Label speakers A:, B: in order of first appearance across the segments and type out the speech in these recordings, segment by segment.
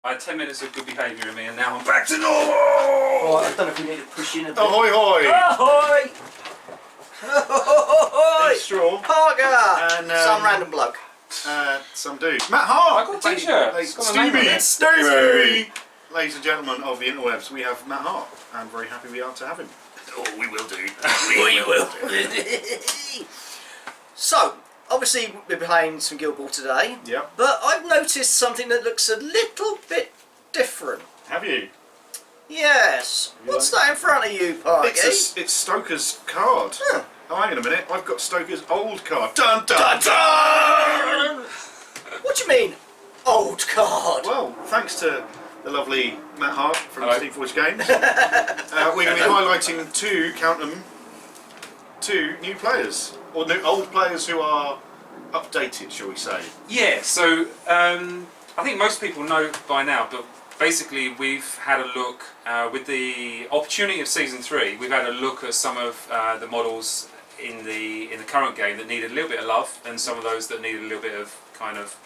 A: I had 10 minutes of good behaviour in me, and now I'm back to normal.
B: Oh, I don't know if we need to push in a bit.
C: Ahoy hoy!
B: Ahoy! Ahoy!
C: Dave Straw.
B: Parker!
C: And
B: Some random bloke.
C: some dude. Matt Hart!
A: I got a t-shirt.
C: Hey,
A: It's got my name on it.
C: Stevie! Ladies and gentlemen of the interwebs, we have Matt Hart, and very happy we are to have him. Oh, we will do.
B: We will. So, obviously we're playing some Guild Ball today.
C: Yep.
B: But I've noticed something that looks a little bit different.
C: Have you?
B: Yes. What's that in front of you, Parky?
C: It's Stoker's card.
B: Huh.
C: Oh, hang on a minute. I've got Stoker's old card. Dun dun dun!
B: What do you mean, old card?
C: Well, thanks to the lovely Mat Hart from
A: Hello.
C: Steam Forge Games, we're going to be highlighting two new players, or new old players who are updated, shall we say?
A: Yeah, so I think most people know by now, but basically we've had a look, with the opportunity of Season 3, we've had a look at some of the models in the current game that needed a little bit of love, and some of those that needed a little bit of kind of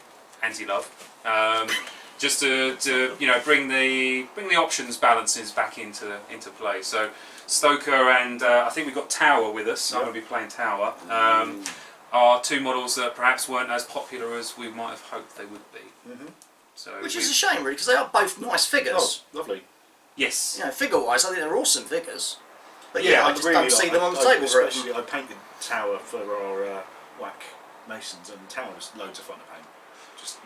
A: anti-love. Just to bring the options balances back into play. So Stoker and I think we've got Tower with us. I'm going to be playing Tower. Are two models that perhaps weren't as popular as we might have hoped they would be. So
B: Which is a shame, really, because they are both nice figures.
C: Oh, lovely.
A: yes.
B: You know, figure-wise, I think they're awesome figures. But
C: Yeah,
B: I just don't see them on the table very much.
C: especially, I painted Tower for our whack masons, and Tower's loads of fun to paint. Just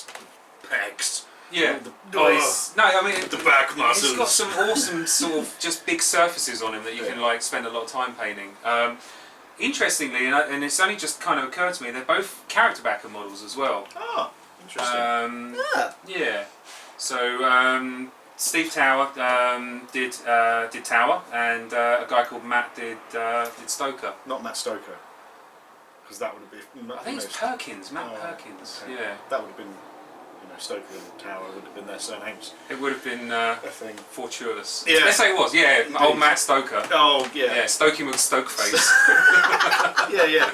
C: the pegs.
A: Yeah.
C: The
A: I mean,
C: the back muscles.
A: he's got some awesome sort of just big surfaces on him that you can like spend a lot of time painting. Interestingly, and it's only just kind of occurred to me, they're both character backer models as well.
C: Ah, interesting.
A: Yeah. So Steve Tower did Tower, and a guy called Matt did Stoker.
C: Not Matt Stoker, because that would have been.
A: I think it's Perkins, Matt
C: Oh,
A: Perkins.
C: okay.
A: Yeah.
C: That would have been, Stoker and Tower would have been their surnames.
A: It would have been
C: I think.
A: fortuitous.
C: Yeah.
A: Let's say it was. Yeah.
C: Indeed.
A: Old Matt Stoker.
C: Oh yeah.
A: Yeah. Stokey McStokeface.
C: yeah.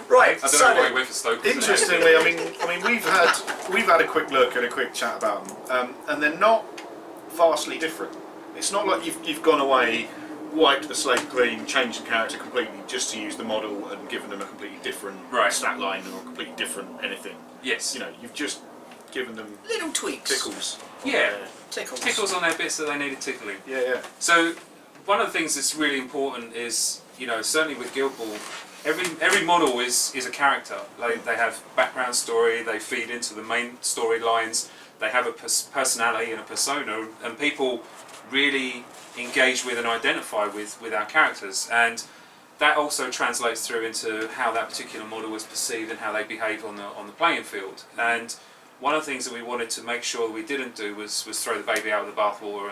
B: Right,
A: I don't know why he went for Stoker.
C: Interestingly, I mean, we've had a quick look and a quick chat about them, and they're not vastly different. It's not like you've gone away, wiped the slate clean, changed the character completely just to use the model and given them a completely different stat line or a completely different anything.
A: Yes.
C: You've just given them
B: little tweaks.
C: tickles.
A: Yeah.
B: Tickles
A: On their bits that they needed tickling.
C: Yeah.
A: So one of the things that's really important is, certainly with Guild Ball, every model is a character. They have background story, they feed into the main storylines, they have a personality and a persona, and people really engage with and identify with our characters, and that also translates through into how that particular model is perceived and how they behave on the playing field. And one of the things that we wanted to make sure that we didn't do was throw the baby out with the bathwater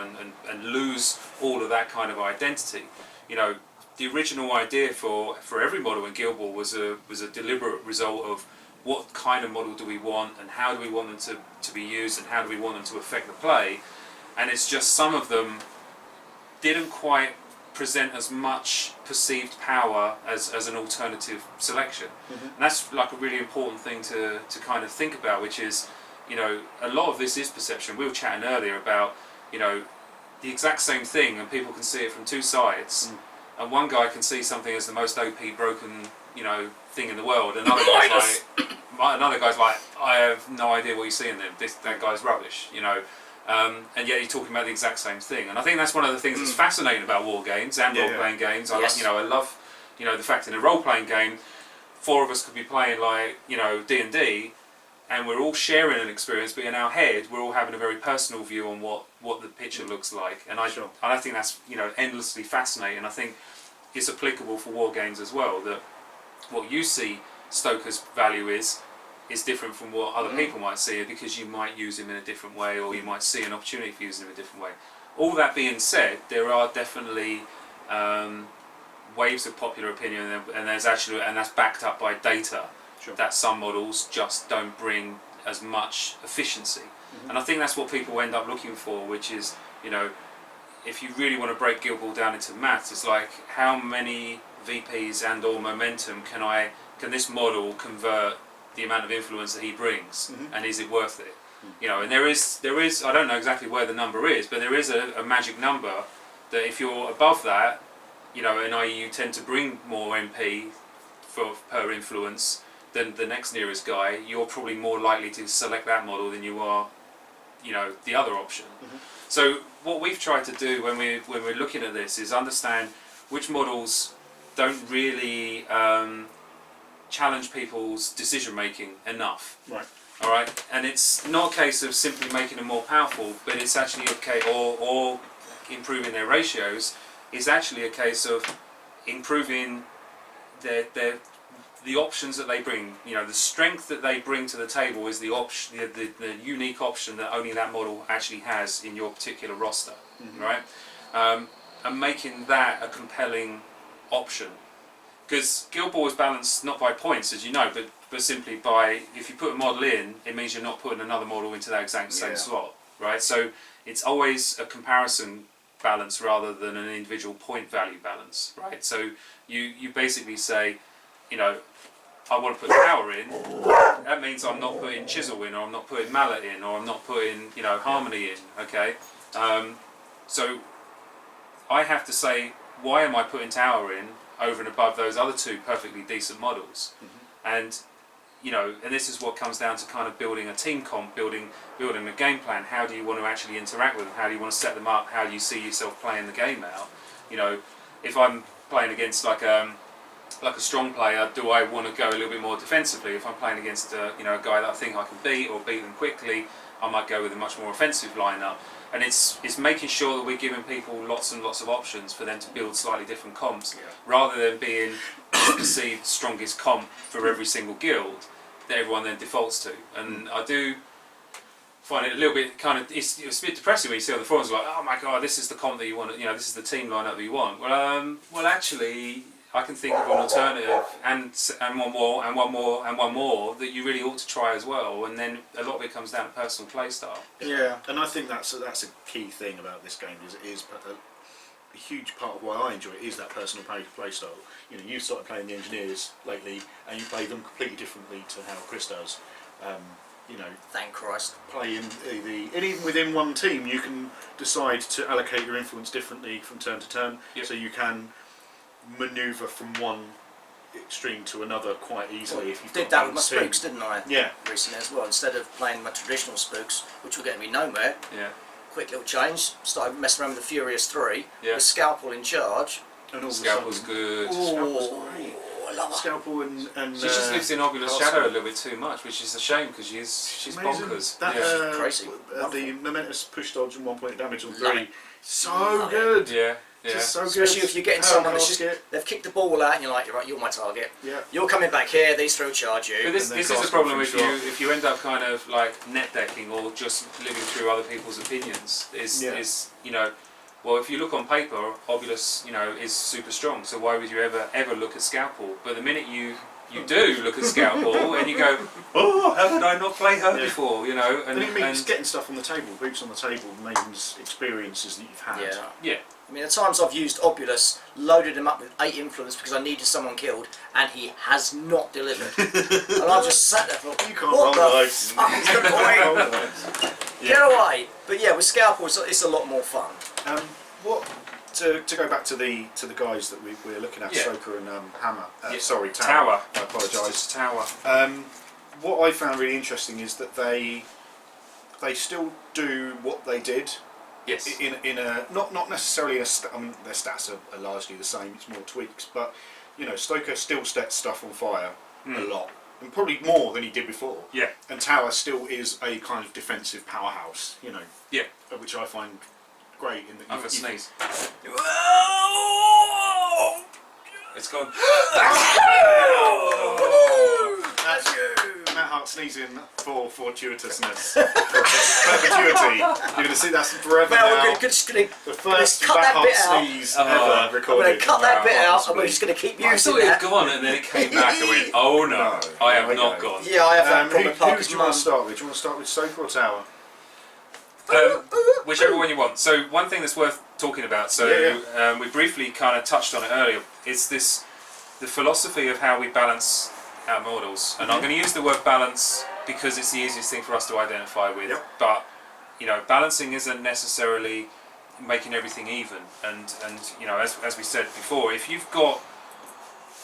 A: and lose all of that kind of identity. The original idea for every model in Guild Ball was a deliberate result of what kind of model do we want, and how do we want them to be used, and how do we want them to affect the play. And it's just some of them didn't quite present as much perceived power as an alternative selection. And that's like a really important thing to kind of think about, which is, a lot of this is perception. We were chatting earlier about, the exact same thing, and people can see it from two sides. And one guy can see something as the most OP broken, thing in the world. Another guy's like, I have no idea what you see in them. That guy's rubbish, and yet you're talking about the exact same thing. And I think that's one of the things that's fascinating about war games and role-playing games.
B: Yes.
A: I love, the fact in a role-playing game, four of us could be playing like, D&D, and we're all sharing an experience, but in our head, we're all having a very personal view on what the picture looks like. And I think that's, endlessly fascinating. I think it's applicable for war games as well, that what you see Stoker's value is different from what other people might see it, because you might use him in a different way, or you might see an opportunity for using him in a different way. All that being said, there are definitely waves of popular opinion, and that's backed up by data.
C: Sure.
A: That some models just don't bring as much efficiency. And I think that's what people end up looking for, which is, if you really want to break Guild Ball down into maths, it's like, how many VPs and or momentum can this model convert the amount of influence that he brings, and is it worth it? You know, and there is I don't know exactly where the number is, but there is a magic number that if you're above that, you know, and i.e. you tend to bring more MP per influence than the next nearest guy, you're probably more likely to select that model than you are, you know, the other option. So what we've tried to do when we're looking at this is understand which models don't really challenge people's decision making enough.
C: Right.
A: All right, and it's not a case of simply making them more powerful, but it's actually a case, or improving their ratios. It's actually a case of improving the options that they bring. You know, the strength that they bring to the table is the option, the unique option that only that model actually has in your particular roster, right? And making that a compelling option. Because Guild Ball is balanced not by points, as you know, but simply by, if you put a model in, it means you're not putting another model into that exact same slot, right? So it's always a comparison balance rather than an individual point value balance, right? So you basically say, you know, I want to put Tower in, that means I'm not putting Chisel in, or I'm not putting Mallet in, or I'm not putting, you know, Harmony in, okay? So I have to say, why am I putting Tower in over and above those other two perfectly decent models? And you know, and this is what comes down to kind of building a team comp, building a game plan. How do you want to actually interact with them? How do you want to set them up? How do you see yourself playing the game out? You know, if I'm playing against like a strong player, do I want to go a little bit more defensively? If I'm playing against you know, a guy that I think I can beat or beat them quickly, I might go with a much more offensive lineup. And it's making sure that we're giving people lots and lots of options for them to build slightly different comps, rather than being the perceived strongest comp for every single guild that everyone then defaults to. And I do find it a little bit kind of, it's a bit depressing when you see on the forums like, oh my god, this is the comp that you want, you know, this is the team lineup that you want. Well actually, I can think of an alternative and one more and one more and one more that you really ought to try as well, and then a lot of it comes down to personal play style.
C: Yeah, and I think that's a key thing about this game. Is it is a huge part of why I enjoy it is that personal play style. You know, you started playing the engineers lately, and you play them completely differently to how Chris does. You know,
B: thank Christ.
C: Play in and even within one team, you can decide to allocate your influence differently from turn to turn, so you can manoeuvre from one extreme to another quite easily. If you
B: did that with my spooks, didn't I?
C: Yeah.
B: Recently as well. Instead of playing my traditional spooks, which were getting me nowhere.
A: Yeah.
B: Quick little change. Started messing around with the Furious 3 with Scalpel in charge.
C: And all
A: Scalpel's good.
C: Scalpel's great.
B: I love her.
C: Scalpel and
A: she just lives in Obulus Shadow a little bit too much, which is a shame because she's bonkers.
C: That,
B: she's crazy.
C: The momentous push dodge and 1 point damage on 3. So good.
A: Yeah.
C: Just so
B: Especially
C: good.
B: if you're getting someone that's just, they've kicked the ball out and you're like, you're right, you're my target.
C: Yeah.
B: You're coming back here, these three will charge you.
A: But this is the problem if you end up kind of like net decking or just living through other people's opinions. Is you know, well, if you look on paper, Obulus, you know, is super strong. So why would you ever look at Scalpel? But the minute you do look at Scalpel and you go, oh, how did I not play her before? You know,
C: and it means getting stuff on the table, boots on the table, means experiences that you've had.
B: Yeah. I mean, the times I've used Obulus, loaded him up with 8 influence because I needed someone killed, and he has not delivered. And I just sat there for,
C: you can't roll the dice.
B: Get away! But yeah, with Scalpel, it's a lot more fun.
C: To go back to the guys that we're looking at, Stoker and Hammer. Sorry,
A: Tower.
C: I apologise.
A: Tower.
C: What I found really interesting is that they still do what they did.
A: Yes.
C: In a not necessarily I mean, their stats are largely the same. It's more tweaks, but you know, Stoker still sets stuff on fire a lot, and probably more than he did before.
A: Yeah.
C: And Tower still is a kind of defensive powerhouse. You know.
A: Yeah.
C: Which I find great. In that
A: I've a sneeze. It's gone.
C: Mat Hart sneezing for fortuitousness. Perpetuity. You're going to see that's forever now.
B: We're just going to
C: the first
B: cut
C: Mat
B: that
C: Hart
B: bit out.
C: sneeze ever recorded.
B: I'm going to cut that bit out and we're just going to keep
A: I
B: using
A: thought it
B: that.
A: had gone and then it came back and went, oh no, I have not gone.
B: Yeah, I have that problem.
C: Who do you want to start with? Do you want to start with Stoker or Tower?
A: Whichever one you want. So one thing that's worth talking about, we briefly kind of touched on it earlier, is the philosophy of how we balance our models. And I'm going to use the word balance because it's the easiest thing for us to identify with.
C: Yep.
A: But you know, balancing isn't necessarily making everything even. And you know, as we said before, if you've got,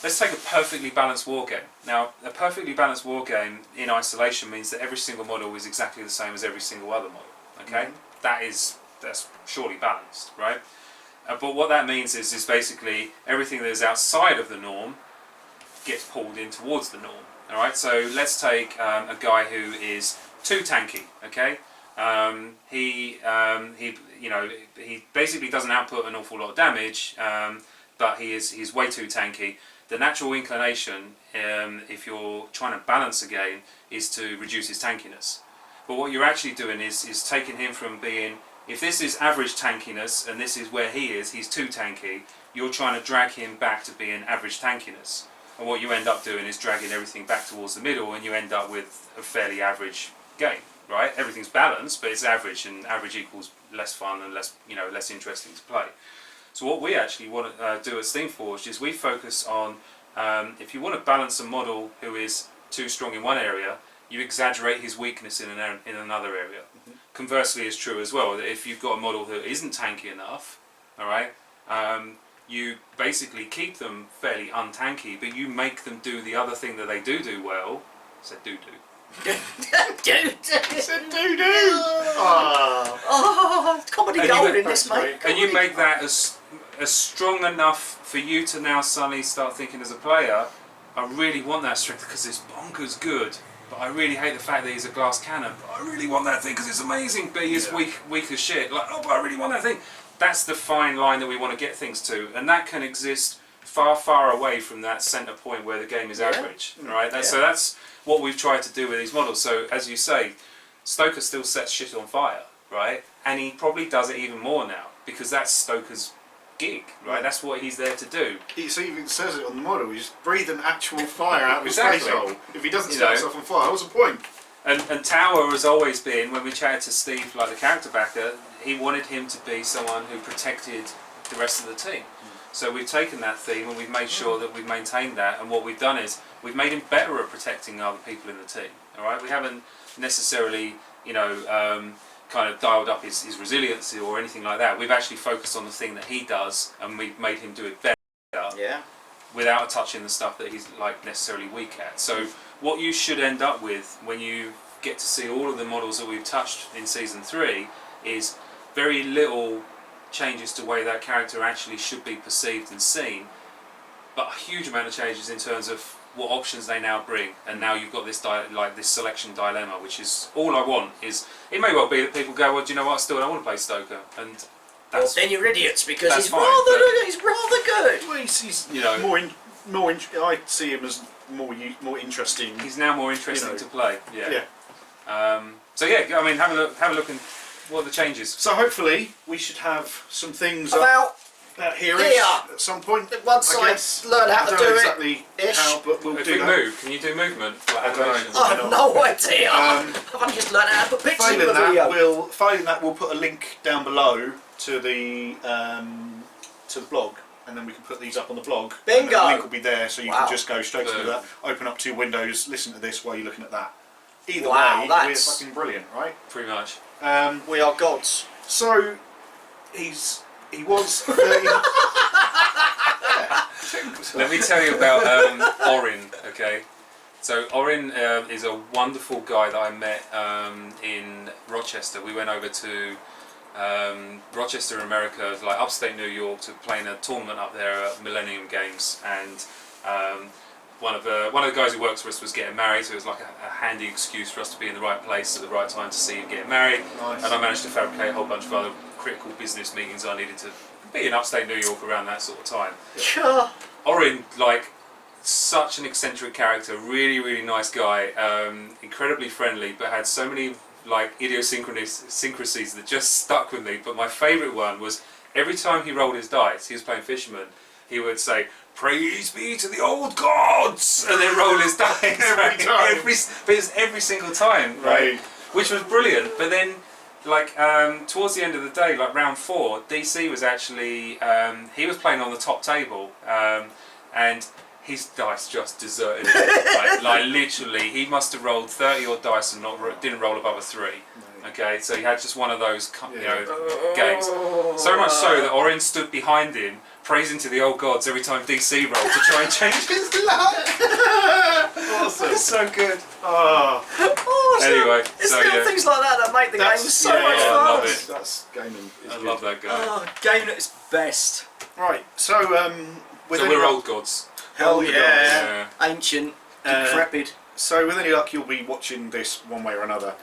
A: let's take a perfectly balanced war game. Now, a perfectly balanced war game in isolation means that every single model is exactly the same as every single other model. Okay, that's surely balanced, right? But what that means is basically everything that is outside of the norm gets pulled in towards the norm. All right. So let's take a guy who is too tanky. Okay. He you know, he basically doesn't output an awful lot of damage, but he's way too tanky. The natural inclination, if you're trying to balance a game, is to reduce his tankiness. But what you're actually doing is taking him from being, if this is average tankiness and this is where he is, he's too tanky, you're trying to drag him back to being average tankiness. And what you end up doing is dragging everything back towards the middle, and you end up with a fairly average game, right? Everything's balanced, but it's average, and average equals less fun and less, you know, less interesting to play. So what we actually want to do at Steamforged is we focus on, if you want to balance a model who is too strong in one area, you exaggerate his weakness in another area. Mm-hmm. Conversely is true as well, that if you've got a model who isn't tanky enough, all right, you basically keep them fairly untanky, but you make them do the other thing that they do well. So do.
C: Said do.
B: Oh, comedy gold in this, mate.
A: And you make that as strong enough for you to now suddenly start thinking as a player, I really want that strength because it's bonkers good, but I really hate the fact that he's a glass cannon, but I really want that thing because it's amazing, but he's weak as shit. Like, oh, but I really want that thing. That's the fine line that we want to get things to, and that can exist far away from that centre point where the game is average, right? So that's what we've tried to do with these models. So as you say, Stoker still sets shit on fire, right? And he probably does it even more now because that's Stoker's gig, right? That's what he's there to do.
C: He even says it on the model. He's breathing actual fire out of his face hole. If he doesn't set himself on fire, what's the point?
A: And Tower has always been, when we chatted to Steve, like the character backer, he wanted him to be someone who protected the rest of the team. So we've taken that theme and we've made sure that we've maintained that, and what we've done is we've made him better at protecting other people in the team. All right, we haven't necessarily, you know, kind of dialed up his resiliency or anything like that. We've actually focused on the thing that he does, and we've made him do it better.
B: Yeah.
A: Without touching the stuff that he's like necessarily weak at. So what you should end up with when you get to see all of the models that we've touched in season 3 is very little changes to the way that character actually should be perceived and seen, but a huge amount of changes in terms of what options they now bring. And now you've got this this selection dilemma, which is all I want. Is it may well be that people go, well, do you know what? I still don't want to play Stoker, and
B: well, then you're idiots because he's
A: fine,
B: rather good.
C: Well, he's
A: you know,
C: more. I see him as more interesting.
A: He's now more interesting to play. Yeah.
C: Yeah.
A: So yeah, I mean, have a look, and what are the changes?
C: So hopefully we should have some things
B: About
C: here at some point.
B: Once I learn how to do
C: exactly
B: it,
C: how, but we'll
A: If
C: do
A: we
C: that.
A: move, can you do movement? Like
C: I don't know.
A: animations?
B: I have no idea. I've only just learned how to put pictures in the video.
C: Failing that, we'll put a link down below to the blog, and then we can put these up on the blog.
B: Bingo!
C: The link will be there, so you
B: Wow.
C: can just go straight to
A: Boom.
C: that, open up 2 windows, listen to this while you're looking at that. Either
B: Wow,
C: way,
B: that's-
C: we're fucking brilliant, right?
A: Pretty much.
B: We are gods.
C: So he was 30.
A: Let me tell you about Orin, okay? So Orin is a wonderful guy that I met in Rochester. We went over to Rochester, America, like upstate New York, to play in a tournament up there at Millennium Games, and one of the guys who works for us was getting married, so it was like a handy excuse for us to be in the right place at the right time to see him getting married.
C: Nice.
A: And I managed to fabricate a whole bunch of other critical business meetings I needed to be in upstate New York around that sort of time.
B: Sure.
A: Orin, like, such an eccentric character, really nice guy, incredibly friendly, but had so many like idiosyncrasies that just stuck with me. But my favourite one was every time he rolled his dice, he was playing Fisherman, he would say, "Praise be to the old gods," and then roll his dice
C: Every time.
A: every single time, right? Which was brilliant. But then, like, towards the end of the day, like round 4, DC was actually he was playing on the top table, and his dice just deserted him. like literally, he must have rolled 30 odd dice and didn't roll above a 3. Okay, so he had just one of those games. So much so that Orin stood behind him, praising to the old gods every time DC rolled to try and change his luck.
C: Awesome.
A: It's so good.
C: Oh,
B: Awesome.
A: Anyway,
B: it's
A: so,
B: little
A: yeah.
B: things like that make the game so much
A: I
B: fun.
A: love it.
C: that's gaming. Is
A: I
C: good.
A: love that guy.
B: Oh, game at its best.
C: Right, so with
A: So
C: any
A: we're
C: luck-
A: old gods.
B: Hell
C: Old
B: yeah.
C: gods.
B: Ancient,
C: Uh,
B: decrepit.
C: So with any luck, you'll be watching this one way or another.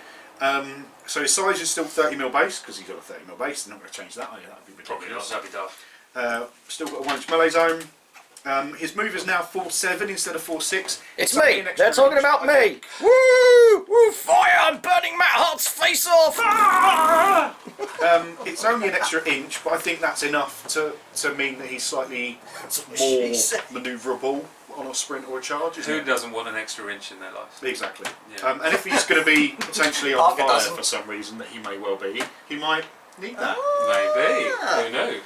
C: So his size is still 30mm base because he's got a 30mm base. They're not going to change that, are you? That'd be
A: Probably not.
C: ridiculous.
A: That'd be daft.
C: Still got a 1-inch melee zone. His move is now 4.7 instead of 4.6.
B: It's
C: only
B: me.
C: an extra
B: They're talking
C: inch,
B: about
C: I
B: me.
C: think.
B: Woo! Woo! Fire! I'm burning Mat Hart's face off.
C: It's only an extra inch, but I think that's enough to mean that he's slightly more manoeuvrable on a sprint or a charge. Isn't
A: Who
C: it?
A: doesn't want an extra inch in their life?
C: Exactly.
A: Yeah.
C: And if he's going to be potentially on
B: Parker
C: fire
B: doesn't.
C: for some reason that he may well be, he might need that.
A: Maybe. Who knew?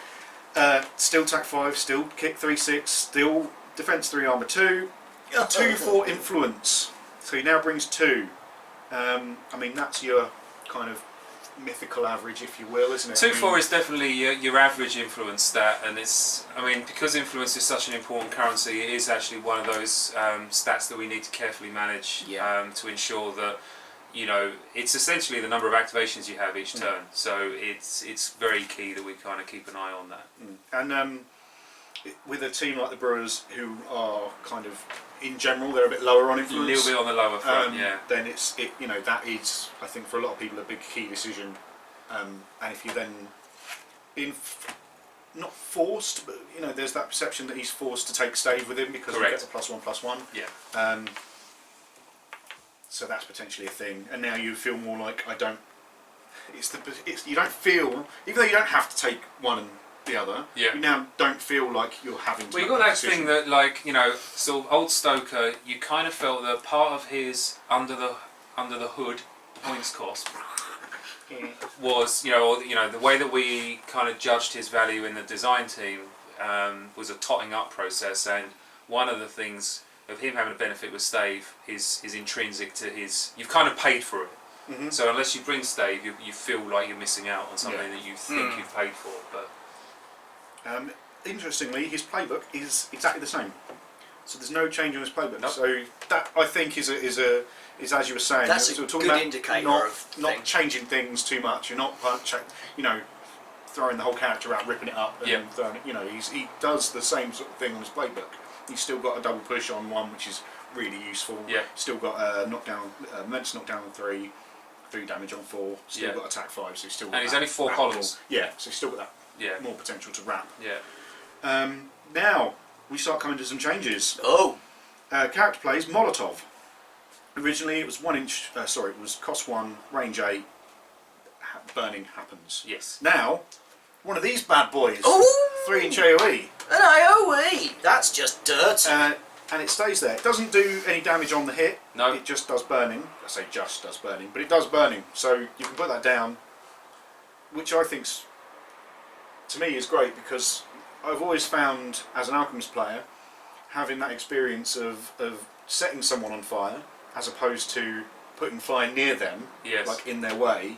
C: Still attack 5, still kick 3-6, still defense 3, armor 2, 2-4 influence. So he now brings 2. I mean, that's your kind of mythical average, if you will, isn't it?
A: 2-4 is definitely your average influence stat, and it's, I mean, because influence is such an important currency, it is actually one of those stats that we need to carefully manage to ensure that, you know, it's essentially the number of activations you have each turn. So it's very key that we kind of keep an eye on that.
C: And with a team like the Brewers, who are kind of, in general, they're a bit lower on
A: A
C: influence.
A: little bit on the lower front,
C: Then that is, I think, for a lot of people, a big key decision. And if you then, not forced, but you know, there's that perception that he's forced to take stave with him because he gets a +1/+1.
A: Yeah.
C: So that's potentially a thing. And now you feel more like you don't feel, even though you don't have to take one and the other,
A: Yeah.
C: you now don't feel like you're having to.
A: Well, you
C: make
A: got that
C: decision.
A: thing that, like, you know, sort of old Stoker, you kind of felt that part of his under the hood points cost was, you know, the way that we kind of judged his value in the design team was a totting up process, and one of the things of him having a benefit with stave is intrinsic to his. You've kind of paid for it, so unless you bring stave, you feel like you're missing out on something that you think you've paid for. But
C: interestingly, his playbook is exactly the same. So there's no change on his playbook.
A: Nope.
C: So that, I think, is as you were saying.
B: That's
C: so
B: a
C: we're talking
B: good
C: about
B: indicator
C: not
B: of thing.
C: changing things too much. You're not throwing the whole character out, ripping it up, and throwing it. You know, he does the same sort of thing on his playbook. He's still got a double push on 1, which is really useful.
A: Yeah.
C: Still got a knockdown, immense knockdown on 3 damage on 4. Still got attack 5, so he's still.
A: And he's only 4 columns.
C: Yeah, so he's still got that.
A: Yeah.
C: More potential to wrap.
A: Yeah.
C: Now we start coming to some changes.
B: Oh.
C: Character plays Molotov. Originally it was 1 inch. It was cost 1, range 8. Burning happens.
A: Yes.
C: Now, one of these bad boys.
B: Ooh.
C: 3-inch AOE.
B: An AOE. That's just dirt.
C: And it stays there. It doesn't do any damage on the hit.
A: No.
C: It just does burning. I say just does burning, but it does burning. So you can put that down, which I think's, to me, is great because I've always found, as an Alchemist player, having that experience of setting someone on fire as opposed to putting fire near them,
A: Yes.
C: like in their way,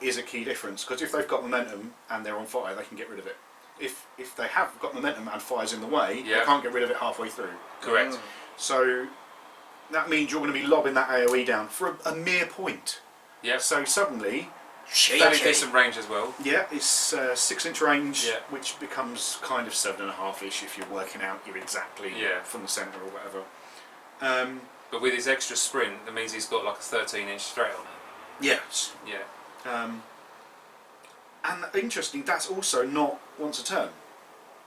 C: is a key difference. Because if they've got momentum and they're on fire, they can get rid of it. If they have got momentum and fire's in the way, they can't get rid of it halfway through.
A: Correct.
C: So that means you're going to be lobbing that AOE down for a mere point.
A: Yeah.
C: So suddenly,
A: Fairly decent range as well.
C: yeah, it's 6-inch range,
A: Yeah.
C: which becomes kind of 7.5-ish if you're working out you're exactly from the centre or whatever.
A: But with his extra sprint, that means he's got like a 13-inch straight on it.
C: Yes.
A: Yeah.
C: And interesting, that's also not once a turn.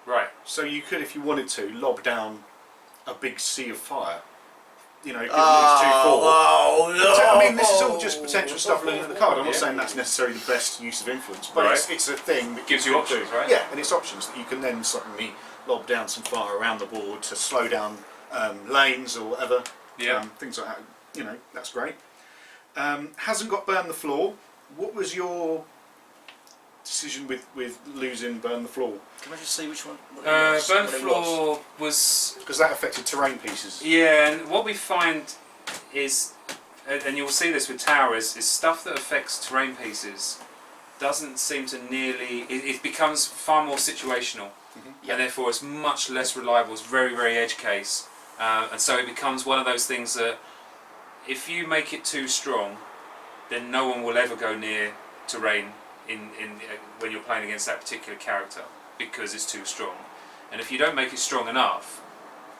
A: Right.
C: So you could, if you wanted to, lob down a big sea of fire. You know, given these 2-4.
B: Oh no!
C: I mean, this is all just potential stuff looking at the card. I'm not
A: Yeah.
C: saying that's necessarily the best use of influence, but
A: Right.
C: it's a thing that
A: Gives you
C: can
A: options,
C: do.
A: right?
C: Yeah, and it's options that you can then suddenly lob down some fire around the board to slow down lanes or whatever.
A: Yeah.
C: Things like that. You know, that's great. Hasn't got burn the floor. What was your decision with losing burn the floor?
B: Can I just see which one?
A: Burn the floor was
C: Because that affected terrain pieces.
A: yeah, and what we find is, and you'll see this with Tower, is stuff that affects terrain pieces doesn't seem to nearly. It becomes far more situational,
B: Yep.
A: and therefore it's much less reliable. It's very, very edge case, and so it becomes one of those things that if you make it too strong, then no one will ever go near terrain when you're playing against that particular character because it's too strong. And if you don't make it strong enough,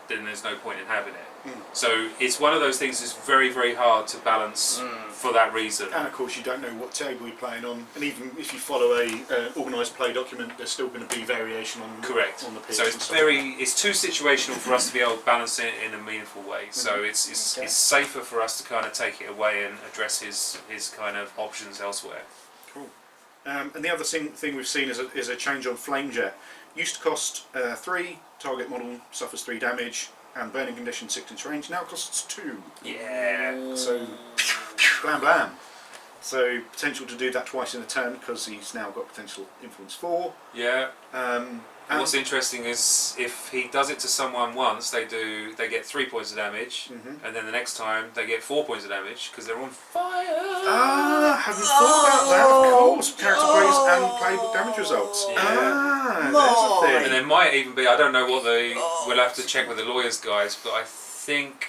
A: then there's no point in having it. So it's one of those things that's very, very hard to balance for that reason.
C: And of course you don't know what table you're playing on, and even if you follow a organised play document, there's still going to be variation on
A: Correct.
C: on the pitch.
A: So
C: and
A: it's
C: stuff.
A: it's too situational for us to be able to balance it in a meaningful way. So it's
B: Okay.
A: it's safer for us to kind of take it away and address his kind of options elsewhere.
C: Cool. And the other thing we've seen is a change on Flame Jet. Used to cost 3, target model suffers 3 damage, and burning condition 6-inch range. Now costs 2.
A: Yeah.
C: So, blam blam. So potential to do that twice in a turn because he's now got potential influence 4.
A: Yeah.
C: And
A: What's interesting is if he does it to someone once, they get 3 points of damage, and then the next time they get 4 points of damage because they're on fire.
C: Hadn't thought about that. Of course, character plays and playbook damage results.
A: Yeah.
C: There's a thing.
A: And there might even be, I don't know what we'll have to check with the lawyers guys, but I think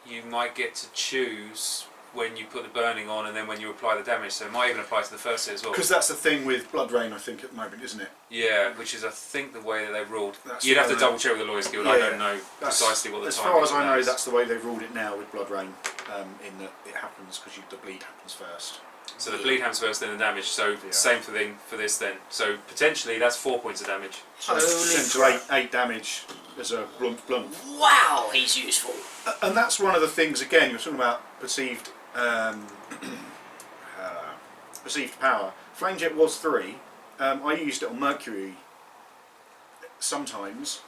A: you might get to choose when you put the burning on and then when you apply the damage, so it might even apply to the first hit as well.
C: Because that's the thing with Blood Rain, I think, at the moment, isn't it?
A: Yeah, which is I think the way that they've ruled.
C: That's
A: You'd have to
C: right.
A: double check with the lawyers guild. I don't know precisely what the
C: as
A: time
C: far
A: is
C: as I
A: on
C: know,
A: those.
C: that's the way they've ruled it now with Blood Rain, in that it happens because the bleed happens first.
A: So the bleed happens first, then the damage. So same for this then. So potentially that's 4 points of damage.
C: So it's
B: Holy
C: potential 8 damage as a blunt.
B: Wow, he's useful.
C: And that's one of the things, again, you're talking about perceived perceived power. Flamejet was 3. I used it on Mercury sometimes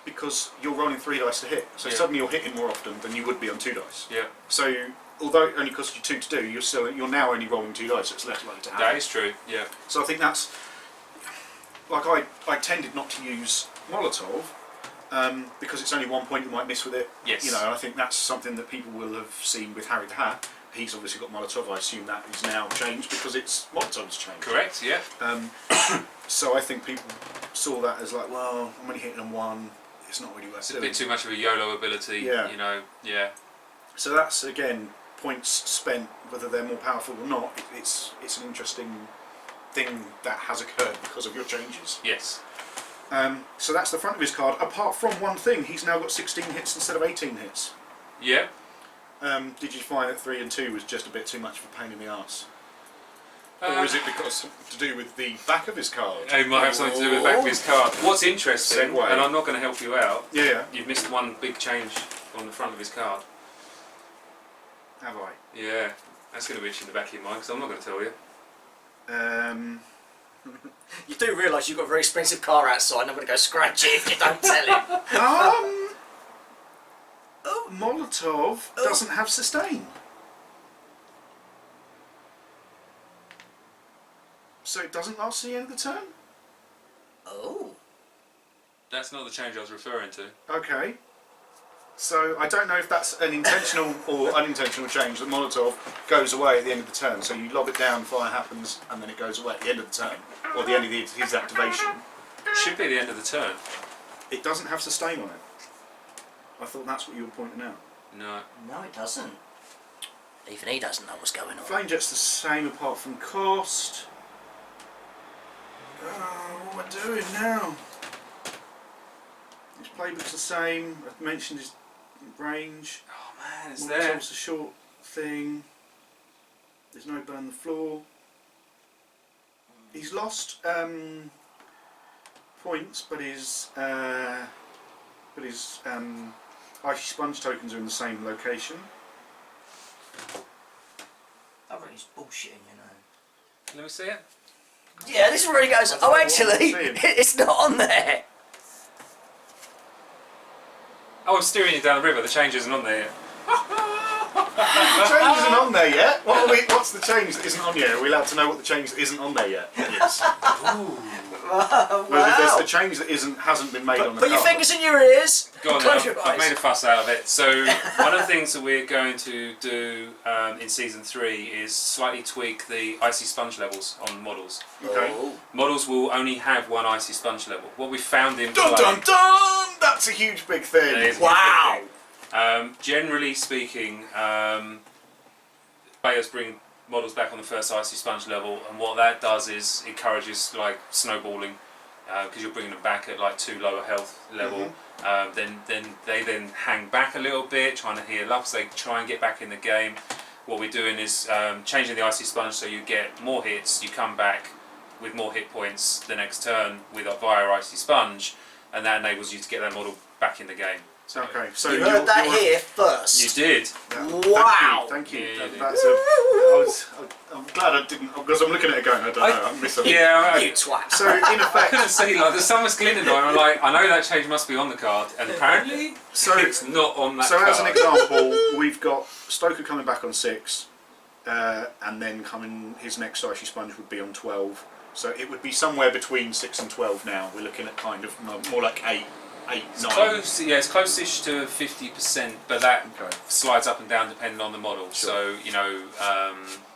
C: because you're rolling 3 dice to hit. So suddenly you're hitting more often than you would be on 2 dice.
A: Yeah.
C: So although it only costs you 2 to do, you're now only rolling 2 dice, so it's less likely to happen.
A: That is true, yeah.
C: So I think that's, like I tended not to use Molotov because it's only 1 point you might miss with it.
A: Yes.
C: You know, I think that's something that people will have seen with Harry the Hat. He's obviously got Molotov. I assume that is now changed because it's Molotov's changed.
A: Correct, yeah.
C: So I think people saw that as like, well, I'm only hitting on 1. It's not really worth
A: It's a
C: doing.
A: bit too much of a YOLO ability,
C: Yeah.
A: you know, yeah.
C: So that's, again, points spent, whether they're more powerful or not. It's an interesting thing that has occurred because of your changes.
A: Yes.
C: So that's the front of his card. Apart from one thing, he's now got 16 hits instead of 18 hits.
A: Yeah.
C: Did you find that 3 and 2 was just a bit too much of a pain in the arse? Or is it because to do with the back of his card?
A: It might have something to do with the back of his card. What's interesting,
C: Segue.
A: and I'm not going to help you out,
C: Yeah.
A: you've missed one big change on the front of his card.
C: Have I?
A: Yeah, that's going to be itching in the back of your mind because I'm not going to tell you.
B: You do realise you've got a very expensive car outside, and I'm going to go scratch it if you don't tell him.
C: Molotov doesn't have sustain. So it doesn't last to the end of the turn?
B: Oh.
A: That's not the change I was referring to.
C: Okay. So I don't know if that's an intentional or unintentional change that Molotov goes away at the end of the turn. So you lob it down, fire happens, and then it goes away at the end of the turn, or the end of his activation.
A: Should be the end of the turn.
C: It doesn't have sustain on it. I thought that's what you were pointing out.
A: No.
B: No, it doesn't. Even he doesn't know what's going on.
C: Flamejet's the same apart from cost. What am I doing now? His playbook's the same. I've mentioned his range.
A: Oh man, it's there.
C: Molotov's a short thing. There's no burn the floor. He's lost points, but his icy sponge tokens are in the same location.
B: I reckon he's bullshitting, you know.
A: Let me see it.
B: Yeah, this is where he goes,
C: I don't
B: oh
C: know what
B: actually,
C: I'm saying.
B: it's not on there.
A: Oh, I'm steering you down the river. The change isn't on there yet.
C: change isn't on there yet. What's the change that isn't on yet? Are we allowed to know what the change that isn't on there yet is?
B: Wow.
C: Well, if there's the change that hasn't been made on the
B: Put your
C: card.
B: fingers in your ears.
A: Go on,
B: Close
A: then.
B: your
A: I've
B: eyes.
A: made a fuss out of it. So one of the things that we're going to do in season 3 is slightly tweak the icy sponge levels on models.
C: Okay.
B: Oh.
A: Models will only have one icy sponge level. What we found in
C: Dun
A: play,
C: dun dun! That's a huge big thing.
A: It is a
B: Wow.
A: big thing. Generally speaking, players bring models back on the first icy sponge level, and what that does is encourages like snowballing, because you're bringing them back at like too low a health level. Then they hang back a little bit, trying to heal up, so they try and get back in the game. What we're doing is changing the icy sponge so you get more hits, you come back with more hit points the next turn with via icy sponge, and that enables you to get that model back in the game.
C: Okay, so
B: You heard that
C: you're-
B: here first.
A: You did.
B: Wow.
C: Thank you.
A: Yeah, you did.
C: I'm glad I didn't, because I'm looking at it going, I don't know, I'm missing.
A: Yeah,
B: You twat.
C: So in
A: I
C: effect,
A: couldn't see, like the sun was glinting on. I'm like, I know that change must be on the card, and apparently it's not on that
C: so
A: card.
C: as an example, we've got Stoker coming back on 6, and then his next icy sponge would be on 12. So it would be somewhere between 6 and 12 now. We're looking at kind of more like 8, 9.
A: Close, yeah, it's close-ish to 50%, but that
C: Okay.
A: slides up and down depending on the model.
C: Sure.
A: So,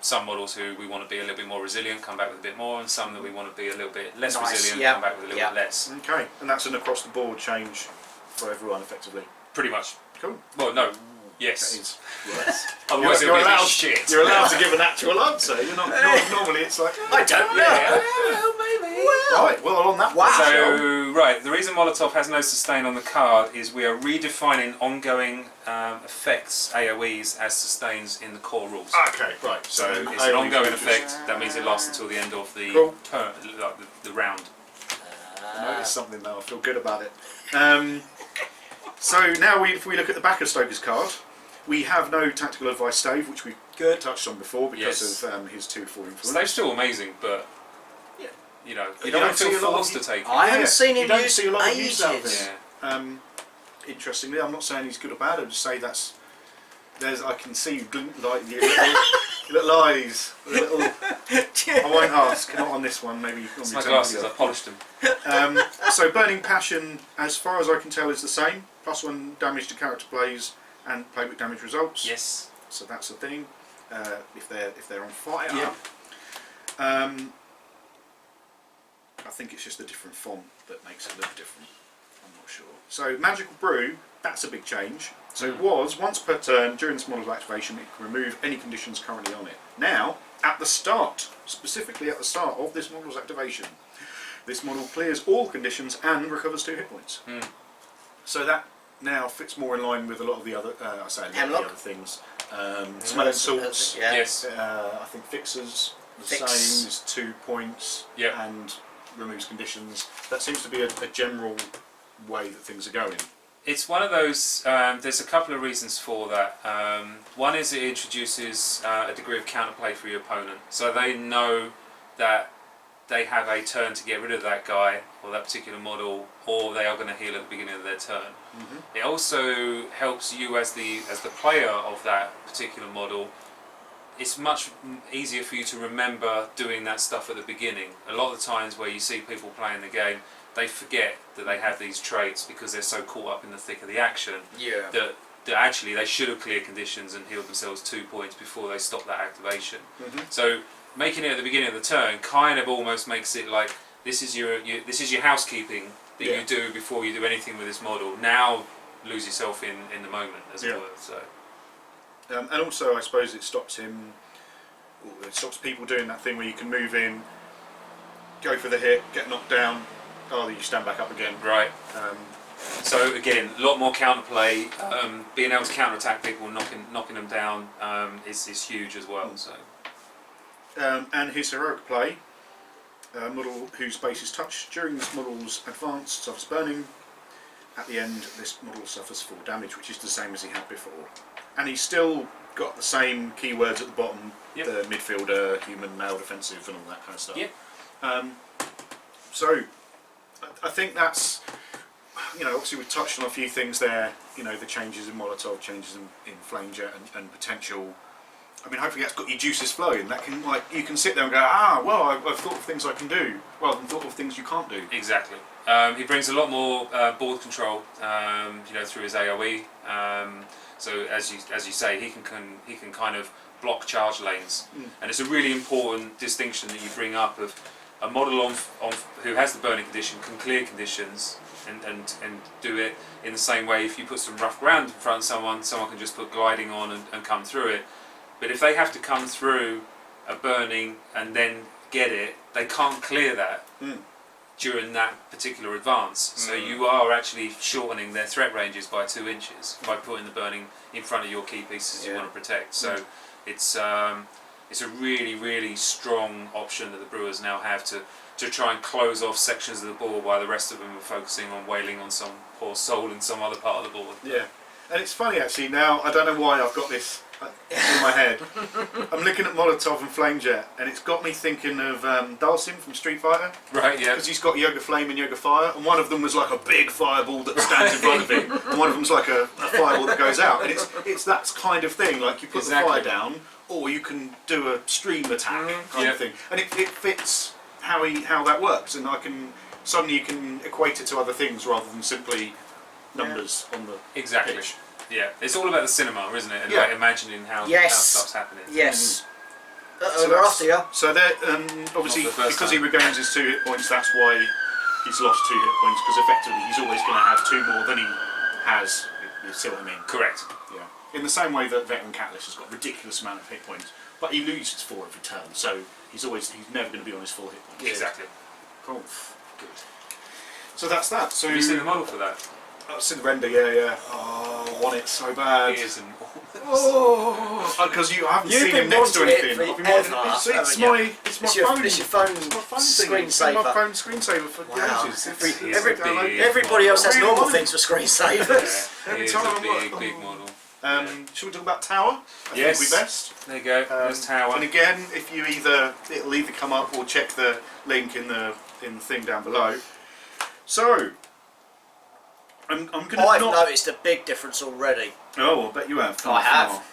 A: some models who we want to be a little bit more resilient come back with a bit more, and some that we want to be a little bit less
B: Nice,
A: resilient
B: yeah,
A: come back with a little
B: yeah.
A: bit less.
C: Okay, and that's an across-the-board change for everyone, effectively.
A: Pretty much.
C: Cool.
A: Well, no.
C: That
A: Yes.
C: is. Yes.
A: Otherwise it'll be a bit shit.
C: You're allowed to give an actual answer. You're not normally. It's like
B: I don't know.
A: Yeah.
B: Well, maybe.
C: right. Well, on that.
B: Wow.
A: So, right, the reason Molotov has no sustain on the card is we are redefining ongoing effects, AoEs, as sustains in the core rules.
C: Okay. Right.
A: So it's an ongoing effect. That means it lasts until the end of the
C: Cool.
A: turn, like the round.
C: I noticed something now. I feel good about it. So now if we look at the back of Stoker's card, we have no tactical advice stave, which we touched on before because
A: Yes.
C: of his 2-4 influence.
A: So they're still amazing, but
C: Yeah.
A: you know,
C: You
A: you
C: don't
A: don't
C: see
A: feel
C: a lot of
A: forced to
C: you-
A: take it.
B: I haven't seen
C: you
B: him
C: don't
B: use
C: see a lot of
B: ages.
C: use out of it.
A: Yeah.
C: Interestingly, I'm not saying he's good or bad. I'm just saying I can see you like your little eyes. Little, I won't ask. Not on this one. Maybe.
A: It's my glasses. I polished them.
C: So Burning Passion, as far as I can tell, is the same. +1 damage to character plays and playbook damage results.
A: Yes.
C: So that's the thing. If they're on fire.
A: Yeah.
C: I think it's just a different font that makes it look different. I'm not sure. So Magical Brew, that's a big change. So it was once per turn during this model's activation, it can remove any conditions currently on it. Now, at the start, specifically at the start of this model's activation, this model clears all conditions and recovers 2 hit points. So that now fits more in line with a lot of the other,
B: Hemlock?
C: the other things. Smelling salts.
B: Yeah.
A: Yes.
C: I think Fixers the
B: Fix.
C: same is 2 points
A: Yep.
C: and removes conditions. That seems to be a general way that things are going.
A: It's one of those. There's a couple of reasons for that. One is it introduces a degree of counterplay for your opponent, so they know that they have a turn to get rid of that guy or that particular model, or they are going to heal at the beginning of their turn. It also helps you as the player of that particular model. It's much easier for you to remember doing that stuff at the beginning. A lot of the times where you see people playing the game, they forget that they have these traits because they're so caught up in the thick of the action
B: Yeah.
A: that actually they should have cleared conditions and healed themselves 2 points before they stop that activation. So making it at the beginning of the turn kind of almost makes it like this is your housekeeping that
C: Yeah.
A: you do before you do anything with this model. Now lose yourself in the moment, as it
C: Yeah.
A: were. So.
C: And also, I suppose it stops people doing that thing where you can move in, go for the hit, get knocked down, you stand back up again.
A: Right. So again, a lot more counterplay. Being able to counterattack people, knocking them down, is huge as well. So.
C: And his heroic play, a model whose base is touched during this model's advance suffers burning. At the end, this model suffers 4 damage, which is the same as he had before. And he's still got the same keywords at the bottom,
A: Yep.
C: the midfielder, human, male defensive, and all that kind of stuff.
A: Yep.
C: So, I think that's, obviously we've touched on a few things there, the changes in Molotov, changes in Flamejet, and potential I mean, hopefully that's got your juices flowing. That can, like, you can sit there and go, ah, well, I've thought of things I can do, rather than thought of things you can't do.
A: Exactly. He brings a lot more board control, through his AOE. So as you say, he can kind of block charge lanes, and it's a really important distinction that you bring up of a model on who has the burning condition can clear conditions and do it in the same way. If you put some rough ground in front of someone can just put gliding on and come through it. But if they have to come through a burning and then get it, they can't clear that during that particular advance. So you are actually shortening their threat ranges by 2 inches by putting the burning in front of your key pieces you want to protect. So it's a really, really strong option that the Brewers now have to try and close off sections of the board while the rest of them are focusing on wailing on some poor soul in some other part of the board.
C: Yeah, and it's funny actually now, I don't know why I've got this in my head. I'm looking at Molotov and Flamejet, and it's got me thinking of Dalsim from Street Fighter.
A: Right, yeah.
C: Because he's got Yoga Flame and Yoga Fire, and one of them was like a big fireball that stands in front of him, and one of them's like a fireball that goes out. And it's that kind of thing, like you put the fire down, or you can do a stream attack kind of thing. And it fits how that works, and suddenly you can equate it to other things rather than simply numbers on the pitch.
A: Yeah, it's all about the cinema, isn't it? And like imagining how stuff's happening.
B: Yes.
C: So
B: we're after you.
C: So obviously, because he regains his 2 hit points, that's why he's lost 2 hit points, because effectively he's always going to have 2 more than he has. You see what I mean?
A: Correct.
C: Yeah. In the same way that Veteran Catalyst has got a ridiculous amount of hit points, but he loses 4 every turn, so he's never going to be on his full hit points.
A: Exactly.
C: Cool. Good. So that's that. So
A: have you seen the model for that?
C: I've seen the render, yeah. Oh, I want it so bad.
A: It is
C: because you haven't
B: You've
C: seen
B: been
C: him next to
B: wanting it
C: anything.
B: for
C: I've been wanting
B: ever,
C: it. It's my phone.
B: It's your phone
C: screensaver. It's my phone screensaver for ages.
B: Everybody else has normal things for screensavers.
A: It is a big model.
C: Should we talk about Tower? I think we best.
A: There you go. There's Tower.
C: And again, if you it'll either come up or check the link in the thing down below. So I'm going to.
B: I've noticed a big difference already.
C: Oh, I bet you have.
B: I have.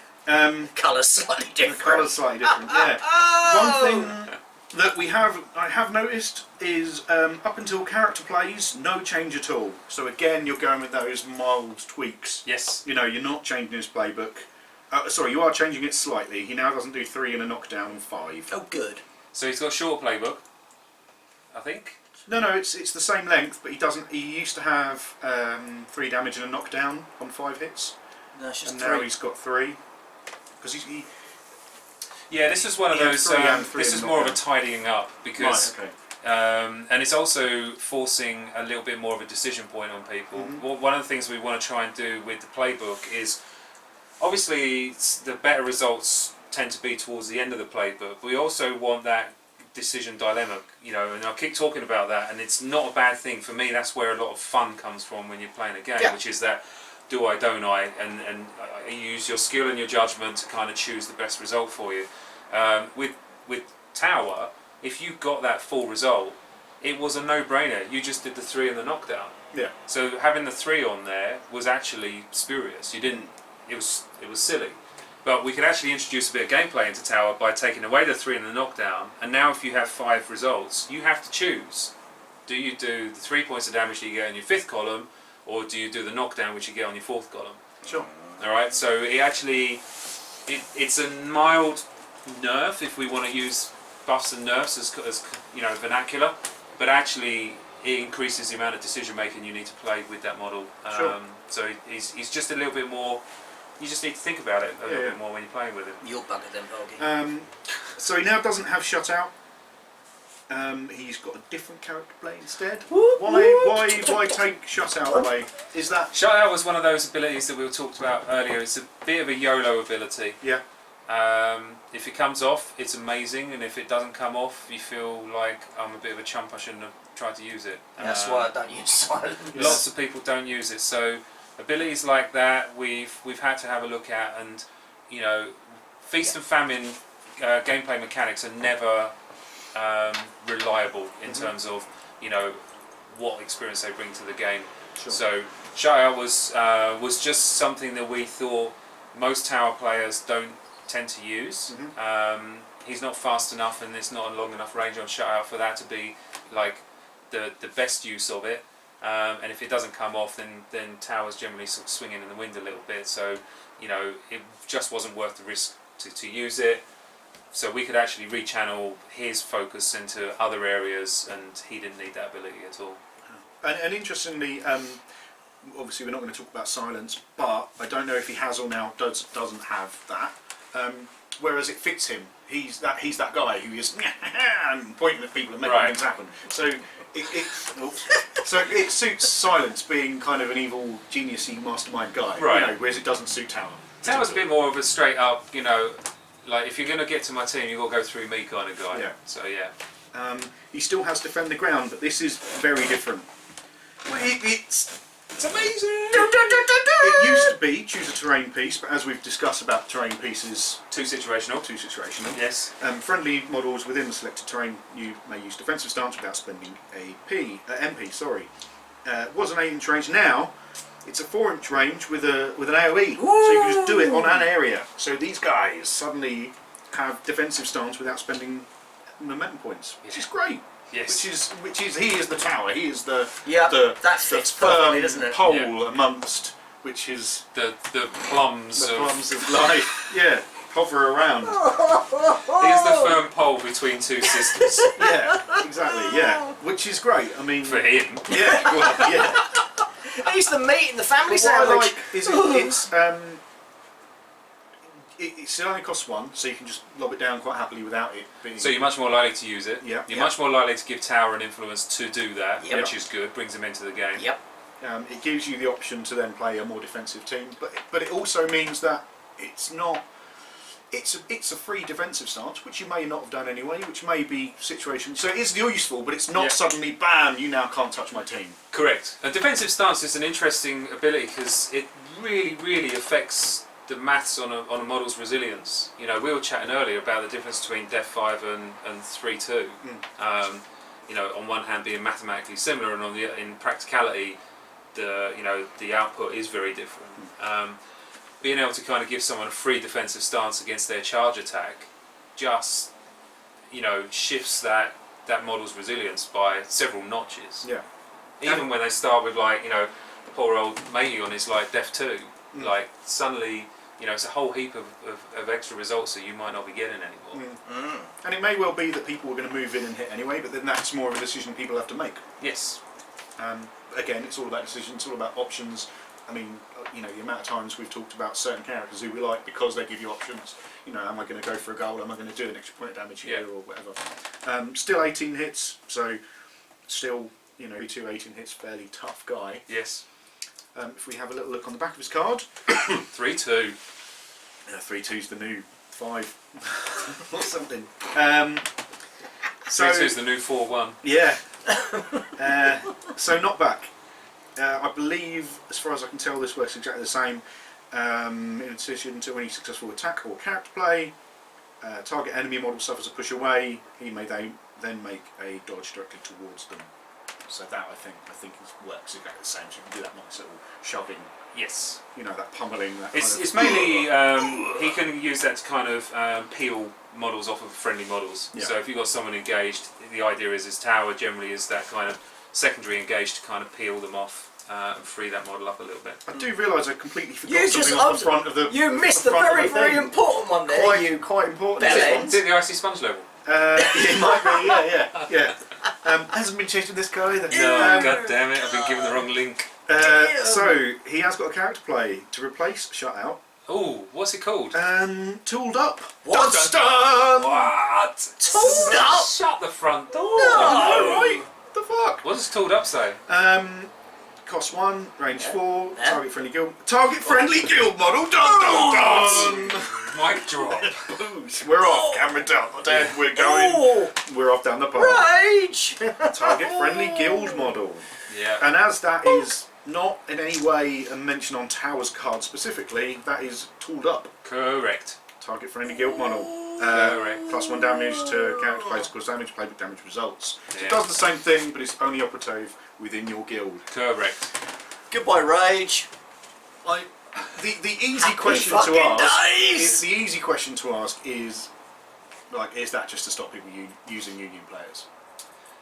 B: Colours slightly different.
C: The colours slightly different. Yeah. One thing that I have noticed is up until character plays, no change at all. So again, you're going with those mild tweaks.
A: Yes.
C: You're not changing his playbook. Sorry, you are changing it slightly. He now doesn't do 3 and a knockdown and 5.
B: Oh, good.
A: So he's got a short playbook, I think.
C: No, it's the same length, but he doesn't. He used to have 3 damage and a knockdown on 5 hits.
B: No, it's just
C: and
B: 3.
C: now he's got 3. Because he.
A: Yeah, this is one of those. This is more of a tidying up because, and it's also forcing a little bit more of a decision point on people. One of the things we want to try and do with the playbook is, obviously, the better results tend to be towards the end of the playbook. We also want that decision dilemma, and I keep talking about that, and it's not a bad thing. For me, that's where a lot of fun comes from when you're playing a game, which is that do I, don't I, and you use your skill and your judgment to kind of choose the best result for you. With Tower, if you got that full result, it was a no-brainer. You just did the 3 and the knockdown.
C: Yeah.
A: So having the 3 on there was actually spurious. You didn't. It was silly. But we could actually introduce a bit of gameplay into Tower by taking away the 3 and the knockdown. And now, if you have 5 results, you have to choose: do you do the 3 points of damage that you get in your 5th column, or do you do the knockdown which you get on your 4th column?
C: Sure.
A: All right. So it's a mild nerf if we want to use buffs and nerfs as vernacular, but actually it increases the amount of decision making you need to play with that model.
C: Sure.
A: So he's just a little bit more. You just need to think about it a little bit more when you're playing with him.
B: You'll bugger them, Bogey.
C: So he now doesn't have shutout. He's got a different character play instead. Why take shutout away? Is that
A: shutout was one of those abilities that we talked about earlier. It's a bit of a YOLO ability.
C: Yeah.
A: If it comes off, it's amazing, and if it doesn't come off, you feel like I'm a bit of a chump. I shouldn't have tried to use it.
B: That's why I don't use silence.
A: Lots of people don't use it, so abilities like that we've had to have a look at, and feast and famine gameplay mechanics are never reliable in terms of what experience they bring to the game.
C: Sure.
A: So shutout was just something that we thought most Tower players don't tend to use.
C: Mhm.
A: He's not fast enough, and there's not a long enough range on shutout for that to be like the best use of it. And if it doesn't come off, then Tower's generally sort of swinging in the wind a little bit. So, you know, it just wasn't worth the risk to use it. So we could actually rechannel his focus into other areas, and he didn't need that ability at all.
C: And interestingly, obviously we're not going to talk about silence, but I don't know if he has or now doesn't have that. Whereas it fits him. He's that guy who is and pointing at people and making
A: Right.
C: things happen. So it suits silence being kind of an evil, geniusy mastermind guy.
A: Right.
C: You know, whereas it doesn't suit Tower.
A: Tower's a bit more of a straight up, you know, like if you're going to get to my team, you've got to go through me kind of guy.
C: Yeah.
A: So yeah.
C: He still has defend the ground, but this is very different. Well, it's amazing. It used to be choose a terrain piece, but as we've discussed about terrain pieces,
A: Too situational.
C: too situational.
A: Yes.
C: Friendly models within the selected terrain, you may use defensive stance without spending MP. Sorry, was an 8-inch range. Now it's a 4-inch range with an AOE, so you can just do it on an area. So these guys suddenly have defensive stance without spending momentum points, which is great.
A: Yes.
C: Which is he is the Tower. He is the
B: that fits perfectly, doesn't it?
C: pole
A: Yeah.
C: amongst which is
A: The plums
C: the
A: of
C: plums of life. Yeah, hover around.
A: He's the firm pole between two sisters.
C: Yeah, exactly. Yeah, which is great. I mean,
A: For him.
C: yeah, well, yeah.
B: He's the meat in the family
C: What I
B: sandwich.
C: like is it only costs 1, so you can just lob it down quite happily without it being.
A: So you're much more likely to use it.
C: Yeah.
A: You're much more likely to give Tower an influence to do that,
B: Yep.
A: which is good. Brings him into the game.
B: Yep.
C: It gives you the option to then play a more defensive team, but it also means that it's not. It's a free defensive stance, which you may not have done anyway, which may be situations. So it is useful, but it's not
A: Yeah.
C: suddenly bam, you now can't touch my team.
A: Correct. A defensive stance is an interesting ability because it really affects the maths on a model's resilience. You know, we were chatting earlier about the difference between Def 5 and 3-2. You know, on one hand being mathematically similar, and on the in practicality, the output is very different. Being able to kind of give someone a free defensive stance against their charge attack just, you know, shifts that model's resilience by several notches.
C: Yeah.
A: Even when they start with, like, you know, poor old matey on his like Def 2, like suddenly, you know, it's a whole heap of extra results that you might not be getting anymore.
C: And it may well be that people are going to move in and hit anyway, but then that's more of a decision people have to make.
A: Yes.
C: Again, it's all about decisions, it's all about options. I mean, you know, the amount of times we've talked about certain characters who we like because they give you options. You know, am I going to go for a goal? Am I going to do an extra point of damage here or whatever? Still 18 hits, so still, you know, 18 hits, fairly tough guy.
A: Yes.
C: If we have a little look on the back of his card,
A: 3-2.
C: 3-2's the new 5 or something.
A: 3-2's the new 4-1.
C: Yeah. So not back. I believe, as far as I can tell, this works exactly the same. In addition to any successful attack or character play, target enemy model suffers a push away. He may then make a dodge directly towards them. So that I think works exactly the same. So you can do that nice little shoving.
A: Yes.
C: You know, that pummeling. That
A: It's
C: kind of,
A: mainly he can use that to kind of peel models off of friendly models.
C: Yeah.
A: So if you've got someone engaged, the idea is his Tower generally is that kind of secondary engaged to kind of peel them off and free that model up a little bit.
C: I do realise I completely forgot
B: You
C: something
B: just
C: off the front of the.
B: You missed the
C: front of
B: very,
C: the
B: very
C: thing.
B: important one there.
C: Quite important.
B: Bellend.
A: Is it the icy sponge level?
C: It might be, yeah. Hasn't been chasing this guy either.
A: No, god damn it! I've been given the wrong link.
C: So he has got a character play to replace Shutout.
A: Oh, what's it called?
C: Tooled up.
B: What?
C: Dun, dun.
A: What?
B: Tooled up?
A: Shut the front door.
C: Right. The fuck.
A: What does tooled up say?
C: Cost 1, range 4,
B: Yeah.
C: target friendly guild model. Dun dun dun.
A: Mic drop.
C: Boosh. We're off. Camera down. We're going. We're off down the path.
B: Rage!
C: Target friendly guild model.
A: Yeah.
C: And as that is not in any way a mention on Tower's card specifically, that is tooled up.
A: Correct.
C: Target friendly guild model.
A: Correct.
C: +1 damage to character plays equals damage, playbook damage results. So
A: Yeah.
C: it does the same thing, but it's only operative within your guild.
A: Correct.
B: Goodbye, Rage.
C: the easy question to ask. The easy question to ask is, like, is that just to stop people using Union players,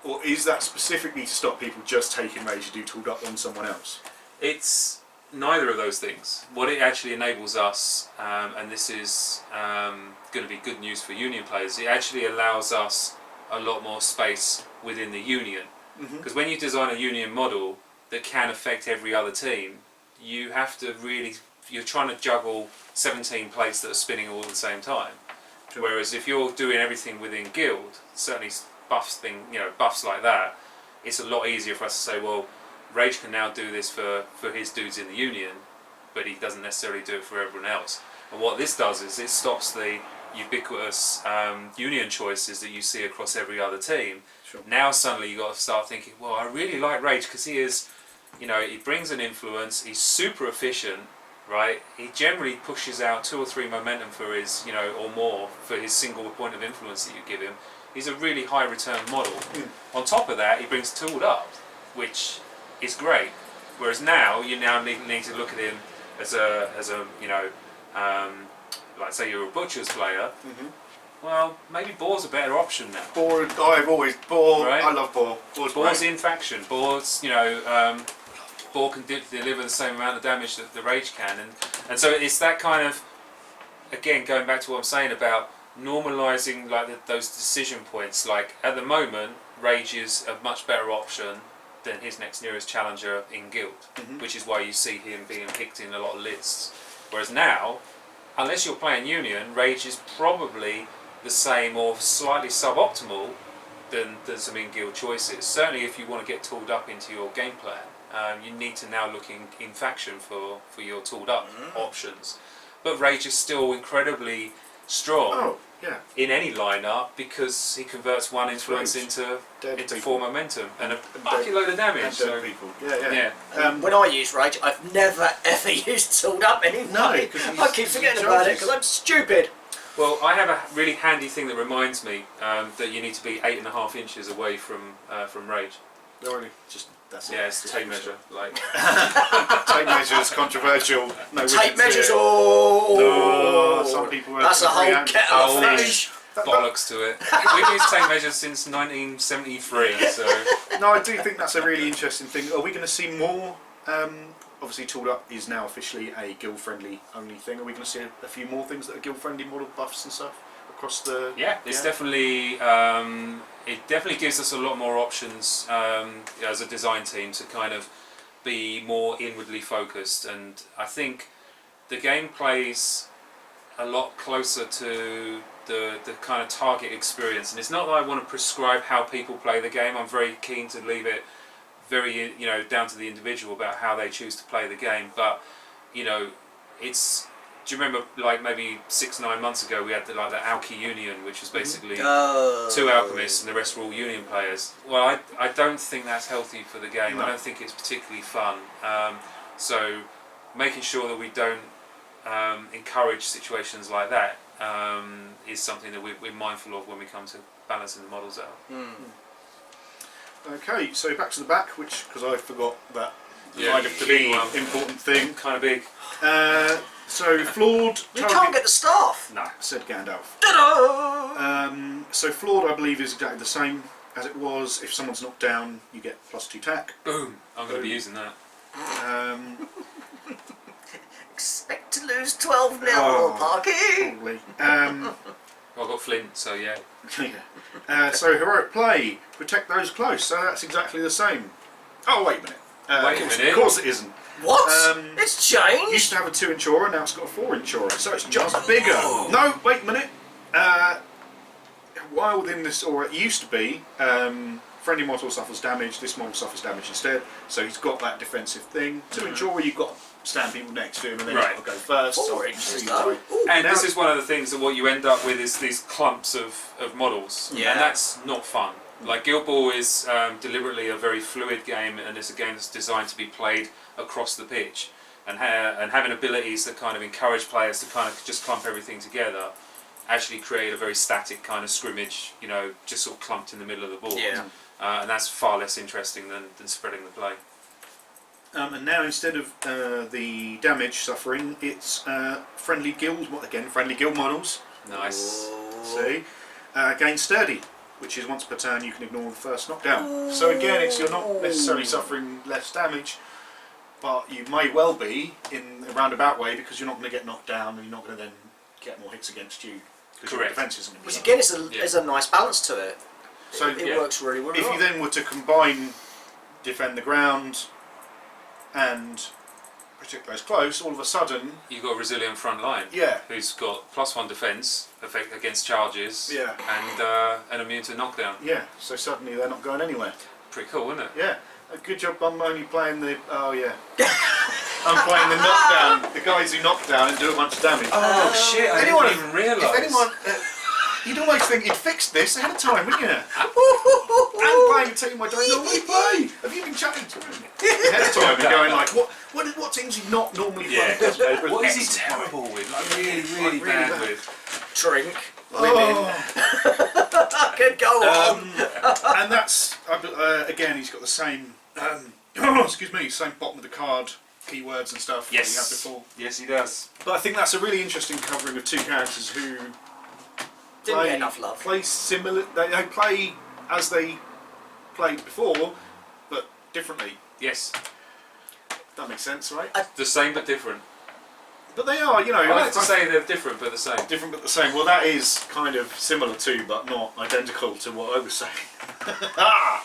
C: or is that specifically to stop people just taking Rage to do tooled up on someone else?
A: It's neither of those things. What it actually enables us, and this is going to be good news for Union players, it actually allows us a lot more space within the Union. Because when you design a Union model that can affect every other team, you have to really, you're trying to juggle 17 plates that are spinning all at the same time.
C: Sure.
A: Whereas if you're doing everything within Guild, certainly buffs like that, it's a lot easier for us to say, well, Rage can now do this for his dudes in the Union, but he doesn't necessarily do it for everyone else. And what this does is it stops the ubiquitous Union choices that you see across every other team.
C: Sure.
A: Now suddenly you've got to start thinking, well, I really like Rage because he is, he brings an influence, he's super efficient, right? He generally pushes out 2 or 3 momentum for his, or more for his single point of influence that you give him. He's a really high return model. On top of that, he brings tooled up, which is great. Whereas now, you need to look at him as a like say you're a Butcher's player. Well, maybe Boar's a better option now.
C: Boar, right? I love Boar.
A: Boar's in faction. Boar's, Boar can deliver the same amount of damage that the Rage can, and so it's that kind of, again, going back to what I'm saying about normalising those decision points. Like at the moment, Rage is a much better option than his next nearest challenger in Guild, which is why you see him being picked in a lot of lists. Whereas now, unless you're playing Union, Rage is probably the same or slightly suboptimal than some in-guild choices. Certainly if you want to get tooled up into your game plan, you need to now look in faction for your tooled up options. But Rage is still incredibly strong in any lineup because he converts one influence into 4 momentum and a bucket load of damage.
C: People.
B: When I use Rage, I've never ever used tooled up anyway.
C: No,
B: I keep forgetting about it because I'm stupid.
A: Well, I have a really handy thing that reminds me that you need to be 8.5 inches away from Rage.
C: Already, that's it.
A: Yeah, it's tape measure. Like
C: tape measure is controversial. No
B: Tape measures,
C: some people.
B: That's a whole kettle of fish.
A: Bollocks to it. We've used tape measures since 1973, so.
C: No, I do think that's a really interesting thing. Are we going to see more? Obviously, tooled up is now officially a guild-friendly only thing. Are we going to see a few more things that are guild-friendly, model buffs and stuff across the?
A: Yeah, it's definitely. It definitely gives us a lot more options as a design team to kind of be more inwardly focused, and I think the game plays a lot closer to the kind of target experience. And it's not that I want to prescribe how people play the game. I'm very keen to leave it very down to the individual about how they choose to play the game. But it's. Do you remember, like maybe 6-9 months ago, we had the Alki Union, which was basically 2 alchemists and the rest were all Union players. Well, I don't think that's healthy for the game.
C: No.
A: I don't think it's particularly fun. So making sure that we don't encourage situations like that is something that we're mindful of when we come to balancing the models out.
C: Okay, so back to the back, because I forgot that kind of
A: the
C: key
A: big one.
C: important thing.
A: Kind of big.
C: So flawed.
B: You can't get the staff.
A: No.
C: Said Gandalf.
B: Ta-da!
C: So flawed, I believe, is exactly the same as it was. If someone's knocked down, you get +2 tack.
A: Boom! I'm going to be using that.
B: Expect to lose 12-0, Parky.
C: Probably.
A: Well, I've got Flint, so yeah.
C: So heroic play, protect those close. So that's exactly the same. Oh wait a minute.
A: Wait a minute.
C: Of course it isn't.
B: What? It's changed.
C: Used to have a 2-inch aura, now it's got a 4-inch aura, so it's just bigger. No, wait a minute. While within this aura, it used to be friendly model suffers damage. This model suffers damage instead. So he's got that defensive thing. 2-inch aura, you've got to stand people next to him, and then he's got to go first.
B: 4 inches though.
A: And this is one of the things that what you end up with is these clumps of models, and that's not fun. Like Guild Ball is deliberately a very fluid game, and it's a game that's designed to be played across the pitch, and having abilities that kind of encourage players to kind of just clump everything together actually create a very static kind of scrimmage, just sort of clumped in the middle of the board.
B: Yeah.
A: And that's far less interesting than spreading the play.
C: And now instead of the damage suffering, it's friendly guild models.
A: Nice.
C: See, gain sturdy, which is once per turn you can ignore the first knockdown. So again, you're not necessarily suffering less damage, but you may well be in a roundabout way because you're not going to get knocked down and you're not going to then get more hits against you. Because your defence isn't going to be
B: Which again is a nice balance to it.
C: So
B: It works really well.
C: if you then were to combine defend the ground and protect those close, all of a sudden
A: You've got a resilient front line.
C: Yeah.
A: Who's got +1 defence effect against charges.
C: Yeah.
A: And immune to knockdown.
C: yeah, so suddenly they're not going anywhere.
A: Pretty cool, isn't it?
C: Yeah. Good job. I'm only playing the. Oh yeah. I'm playing the knockdown. The guys who knock down and do a bunch of damage.
A: Oh shit! I
C: Anyone-
A: didn't even realise.
C: If anyone, you'd always think you'd fixed this ahead of time, wouldn't you? And playing a team I don't normally play. Have you been chatting to him ahead of time and going like, what teams you not normally play?
A: Yeah. What is he terrible with? Like really bad with.
B: Drink. Women.
C: Oh.
B: Could go on.
C: And that's again, he's got the same. Excuse me, same bottom of the card keywords and stuff that he had before.
A: Yes, he does.
C: But I think that's a really interesting covering of two characters who
B: Didn't get enough love.
C: play similar. They play as they played before, but differently.
A: Yes.
C: That makes sense, right?
A: The same but different.
C: But they are, you know.
A: I like to say they're different but the same.
C: different but the same. Well, that is kind of similar too, but not identical to what I was saying.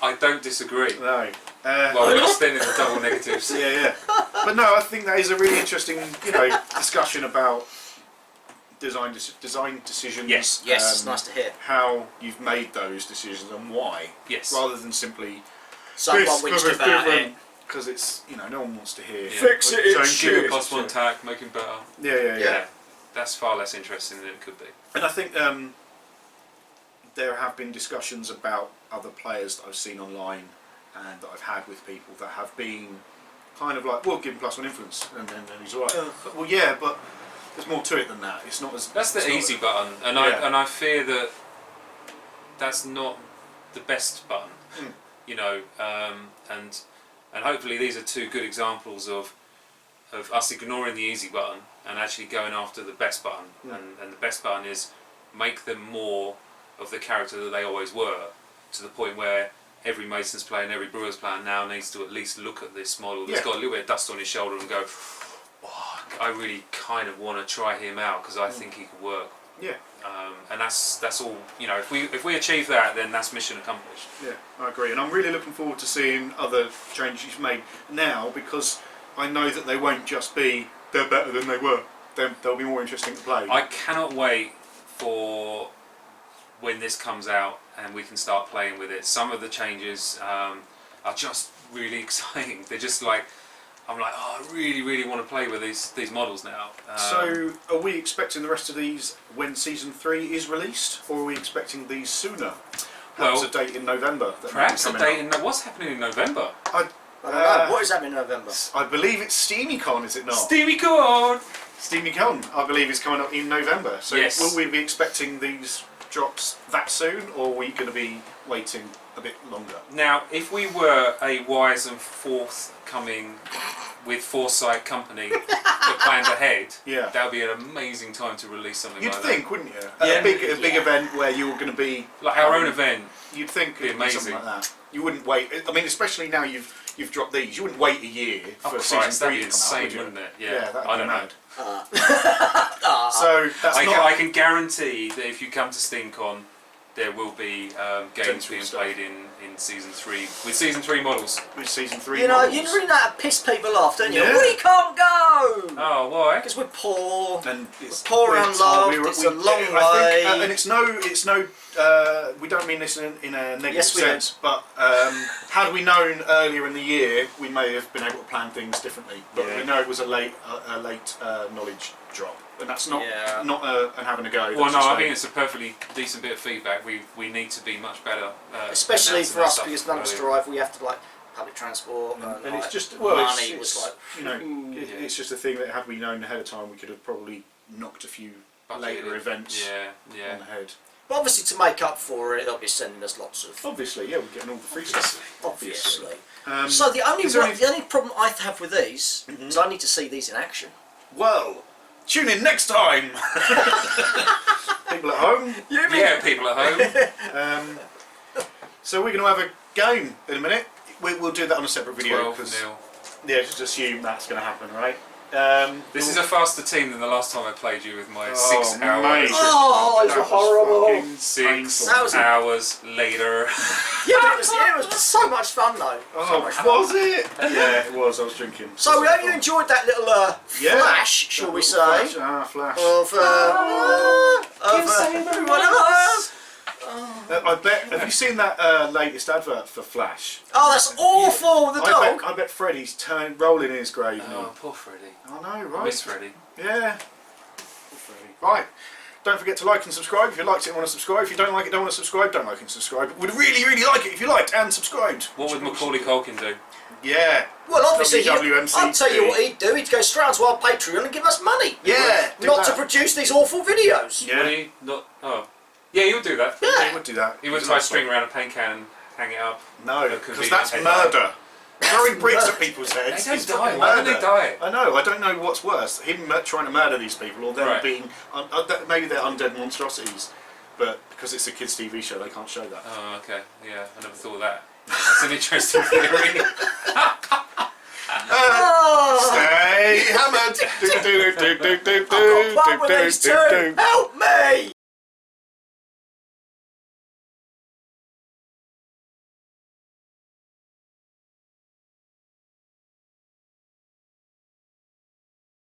A: I don't disagree.
C: No.
A: Well, we're extending the double negatives.
C: Yeah. But no, I think that is a really interesting, discussion about design decisions.
A: Yes.
B: Yes, it's nice to hear.
C: How you've made those decisions and why.
A: Yes.
C: Rather than simply
B: Someone whinged about it.
C: because it's no one wants to hear.
A: Yeah.
B: Fix it,
C: Change
B: it's shit.
A: +1 attack, make him better.
C: Yeah.
A: That's far less interesting than it could be.
C: And I think there have been discussions about other players that I've seen online and that I've had with people that have been kind of like, well, give him +1 influence, and then he's alright. Well, yeah, but there's more to it than that. It's not as.
A: That's the easy button, and I fear that that's not the best button. And hopefully these are two good examples of us ignoring the easy button and actually going after the best button. And the best button is make them more of the character that they always were, to the point where every Masons player and every Brewers player now needs to at least look at this model that's got a little bit of dust on his shoulder and go, oh, I really kind of want to try him out because I think he could work.
C: Yeah.
A: And that's all. If we achieve that, then that's mission accomplished.
C: Yeah, I agree, and I'm really looking forward to seeing other changes you've made now, because I know that they won't just be they're better than they were. They'll be more interesting to play.
A: I cannot wait for when this comes out and we can start playing with it. Some of the changes are just really exciting. They're just like, I'm like, oh, I really want to play with these models now.
C: So, are we expecting the rest of these when Season 3 is released, or are we expecting these sooner? Perhaps a date in November.
A: Perhaps a date in... What's happening in November?
B: I don't know. What is happening in November?
C: I believe it's SteamyCon, is it not?
A: SteamyCon!
C: SteamyCon, I believe, is coming up in November. So
A: yes.
C: Will we be expecting these drops that soon, or are we going to be waiting a bit longer?
A: Now, if we were a wise and forthcoming with foresight company that planned ahead, that would be an amazing time to release something like that.
C: You'd think, wouldn't you? A big event where you were going to be...
A: Like our own event.
C: You'd think
A: it'd be amazing.
C: Something like that. You wouldn't wait. I mean, especially now you've dropped these. You wouldn't wait a year for Season 3 to come out,
A: insane,
C: would you?
A: wouldn't it?
C: Yeah, that'd
A: I
C: be
A: don't
C: mad.
A: know.
C: So that's
A: I can guarantee that if you come to SteamCon, there will be games being played in Season 3 with Season 3 models.
C: With Season 3
B: you
C: models.
B: You really know how to piss people off, don't you?
C: Yeah.
B: We can't go!
A: Oh, why?
B: Because we're poor.
C: And it's
B: poor and loved. It's a long way.
C: And it's no. We don't mean this in a negative sense, but had we known earlier in the year, we may have been able to plan things differently. But we know it was a late knowledge drop, and that's not and having a go.
A: Well, no, I think it's a perfectly decent bit of feedback. We need to be much better.
B: Especially for us, because none of us drive. We have to public transport,
C: and it's just
B: money was like
C: it's just a thing that had we known ahead of time, we could have probably knocked a few later events on the head.
B: But obviously, to make up for it, they'll be sending us lots of.
C: Obviously, yeah, we're getting all the free stuff.
B: Obviously.
C: Um,
B: So the only
C: is there any-
B: the only problem I have with these is I need to see these in action.
C: Well, tune in next time. People at home.
A: Yeah, people at home.
C: So we're going to have a game in a minute. We'll do that on a separate video
A: 12-0.
C: yeah, just assume that's going to happen, right?
A: This is a faster team than the last time I played you with my 6 hours.
C: mate.
B: Oh, those
C: That
B: were
C: was
B: horrible.
C: fucking
A: 6
B: That was a-
A: hours later.
B: Yeah, but it was so much fun though. So
C: Oh,
B: much fun.
C: was it? Yeah, it was. I was drinking.
B: So we hope you enjoyed that little
C: Yeah.
B: flash, shall we say,
C: Flash. Ah, flash.
B: of everyone else.
C: I bet. Have you seen that latest advert for Flash?
B: Oh, that's awful. The dog.
C: I bet Freddy's rolling in his grave.
A: Oh, poor Freddie.
C: I know, right?
A: Miss Freddie.
C: Yeah. Poor Freddy. Right. Don't forget to like and subscribe if you liked it and want to subscribe. If you don't like it, don't want to subscribe, don't like and subscribe. Would really, really like it if you liked and subscribed.
A: What would Macaulay Culkin do?
C: Yeah.
B: Well, obviously,
C: WWMC.
B: I'll tell you what he'd do. He'd go straight onto our Patreon and give us money.
C: Yeah. do
B: Not to
C: that.
B: produce these awful videos.
C: Yeah.
A: Would he not? Oh. Yeah, he would do that.
C: He would do that.
A: He would tie a string around a paint can and hang it up.
C: No,
A: That could
C: because
A: be
C: that's
A: head
C: murder. Throwing bricks at people's
A: They
C: heads.
A: don't
C: is
A: die.
C: fucking
A: Why do
C: murder.
A: they die?
C: I know. I don't know what's worse: him trying to murder these people, or them
A: Right.
C: being maybe they're undead monstrosities. But because it's a kids' TV show, they can't show that.
A: Oh, okay. Yeah, I never thought of that. That's an interesting theory.
C: Stay hammered.
B: I've got one with these two. Help me!